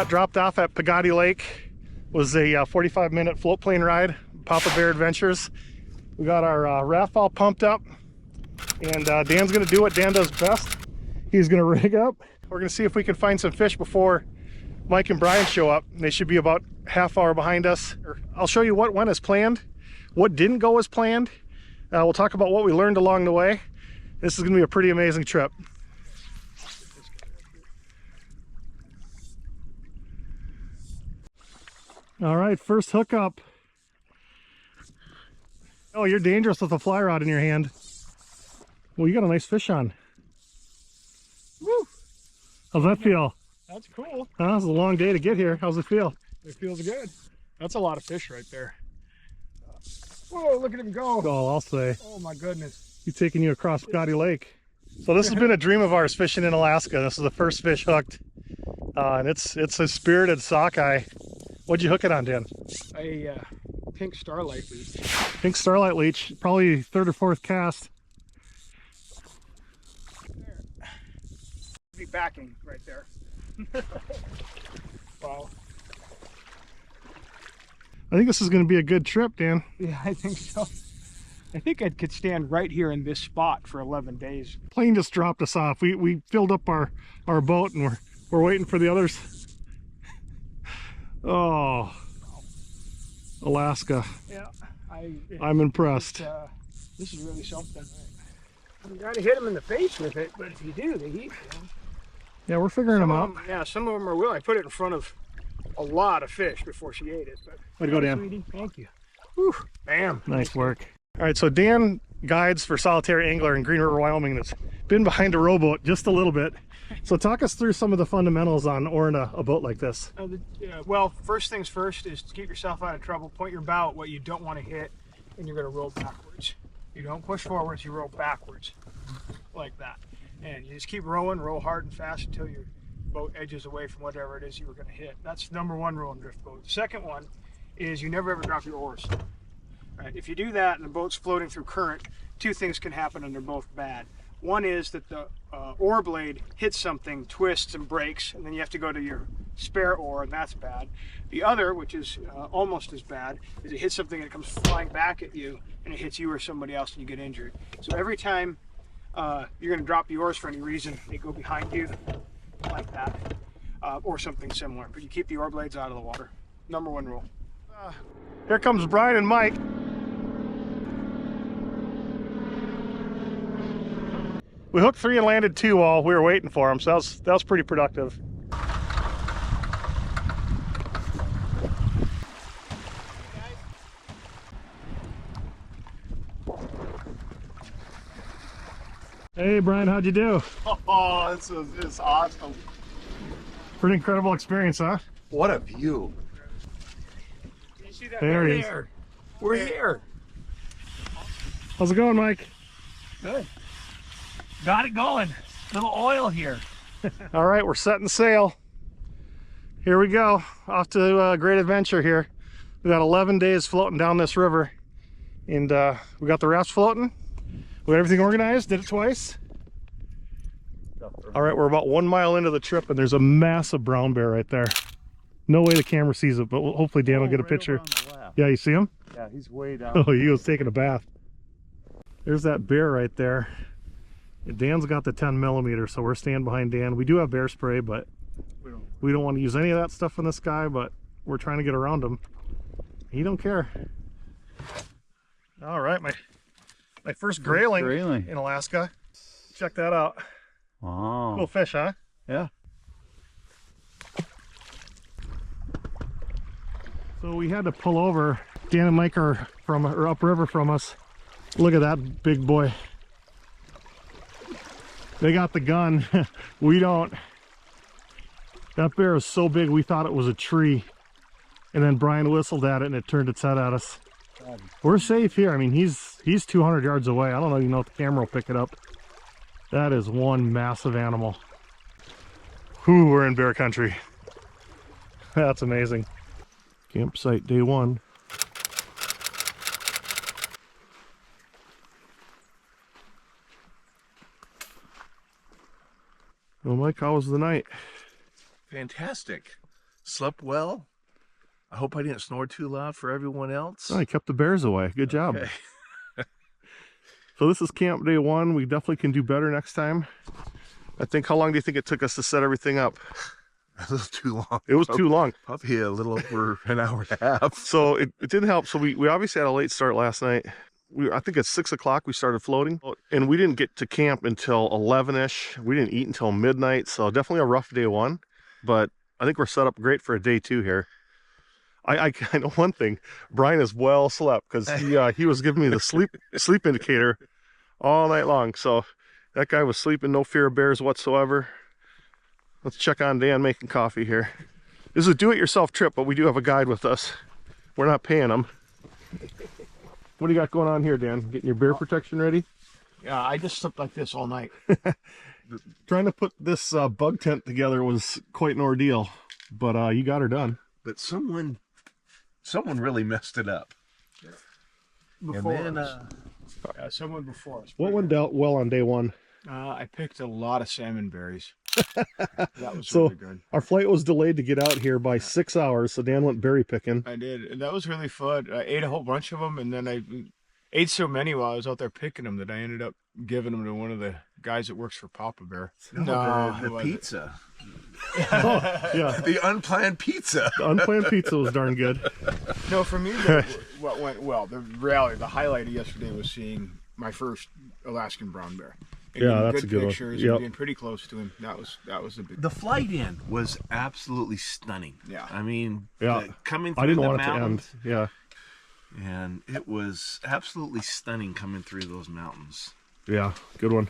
dropped off at Pagadi Lake. Was a 45-minute float plane ride, Papa Bear Adventures. We got our raft all pumped up, and Dan's gonna do what Dan does best. He's gonna rig up. We're gonna see if we can find some fish before Mike and Brian show up. They should be about half hour behind us. I'll show you what went as planned, what didn't go as planned. We'll talk about what we learned along the way. This is gonna be a pretty amazing trip. All right, first hookup. Oh, you're dangerous with a fly rod in your hand. Well, you got a nice fish on. Woo! How's that feel? That's cool. Huh? It was a long day to get here. How's it feel? It feels good. That's a lot of fish right there. Whoa, look at him go. Oh, I'll say. Oh my goodness. He's taking you across Pagadi Lake. So this has been a dream of ours, fishing in Alaska. This is the first fish hooked. And it's a spirited sockeye. What'd you hook it on, Dan? A pink starlight leech. Pink starlight leech, probably third or fourth cast. There. Be backing right there. Wow. I think this is going to be a good trip, Dan. Yeah, I think so. I think I could stand right here in this spot for 11 days. Plane just dropped us off. We filled up our boat and we're waiting for the others. Oh, Alaska. Yeah, I'm impressed. This is really something. You gotta hit them in the face with it, but if you do, they eat you. Yeah, we're figuring them out. Yeah, some of them are willing. I put it in front of a lot of fish before she ate it. But way to go, Dan. Sweetie. Thank you. Whew, bam. Nice work. All right, so Dan guides for Solitary Angler in Green River, Wyoming. That's been behind a rowboat just a little bit. So talk us through some of the fundamentals on oaring a boat like this. Well, first things first is to keep yourself out of trouble. Point your bow at what you don't want to hit, and you're going to roll backwards. You don't push forwards, you roll backwards, like that. And you just keep rowing, roll hard and fast until your boat edges away from whatever it is you were going to hit. That's number one rule in drift boat. The second one is you never ever drop your oars. Right? If you do that and the boat's floating through current, two things can happen and they're both bad. One is that the oar blade hits something, twists and breaks, and then you have to go to your spare oar, and that's bad. The other, which is almost as bad, is it hits something and it comes flying back at you, and it hits you or somebody else and you get injured. So every time you're going to drop the oars for any reason, they go behind you like that, or something similar. But you keep the oar blades out of the water. Number one rule. Here comes Brian and Mike. We hooked 3 and landed 2 while we were waiting for them, so that was pretty productive. Hey Brian, how'd you do? Oh, this is awesome. Pretty incredible experience, huh? What a view. You see that There he is. Here. We're here. How's it going, Mike? Good. Got it going. Little oil here. All right, we're setting sail. Here we go. Off to a great adventure here. We got 11 days floating down this river, and we got the rafts floating. We got everything organized, did it twice. All right, we're about 1 mile into the trip, and there's a massive brown bear right there. No way the camera sees it, but hopefully Dan will get a picture. Yeah, you see him? Yeah, he's way down. Oh, he was taking a bath. There's that bear right there. Dan's got the 10mm, so we're staying behind Dan. We do have bear spray, but we don't want to use any of that stuff in this guy, but we're trying to get around him. He don't care. All right, my first grayling in Alaska. Check that out. Wow. Cool fish, huh? Yeah. So we had to pull over. Dan and Mike are upriver from us. Look at that big boy. They got the gun. We don't. That bear is so big we thought it was a tree. And then Brian whistled at it and it turned its head at us. We're safe here. I mean, he's 200 yards away. I don't even know if the camera will pick it up. That is one massive animal. Whew, we're in bear country. That's amazing. Campsite day 1. Well, Mike, how was the night? Fantastic. Slept well. I hope I didn't snore too loud for everyone else. Oh, you kept the bears away. Good job. Okay. So this is camp day 1. We definitely can do better next time. I think, how long do you think it took us to set everything up? A little too long. It was too long. Probably a little over an hour and a half. So it didn't help. So we obviously had a late start last night. I think at 6 o'clock we started floating, and we didn't get to camp until 11ish. We didn't eat until midnight. So definitely a rough day 1, but I think we're set up great for a day 2 here. I know one thing. Brian is well slept because he was giving me the sleep indicator all night long. So that guy was sleeping, no fear of bears whatsoever. Let's check on Dan making coffee here. This is a do-it-yourself trip, but we do have a guide with us. We're not paying him. What do you got going on here, Dan? Getting your bear protection ready? Yeah, I just slept like this all night. Trying to put this bug tent together was quite an ordeal, but you got her done. But someone really messed it up. Before and then, us. Someone before us. What went out well on day 1? I picked a lot of salmon berries. That was So really good. our flight was delayed to get out here by 6 hours, so Dan went berry picking. I did, and that was really fun. I ate a whole bunch of them, and then I ate so many while I was out there picking them that I ended up giving them to one of the guys that works for Papa Bear. the pizza. Oh, yeah. The unplanned pizza. The unplanned pizza was darn good. No, for me, what went well, the highlight of yesterday was seeing my first Alaskan brown bear. And Yeah, getting that's a good one. pictures Yep. and being pretty close to him. That was the big. The flight in was absolutely stunning. Yeah. I mean, Yeah. coming through I didn't the want it to end. mountains, Yeah. and it was absolutely stunning coming through those mountains. Yeah, good one.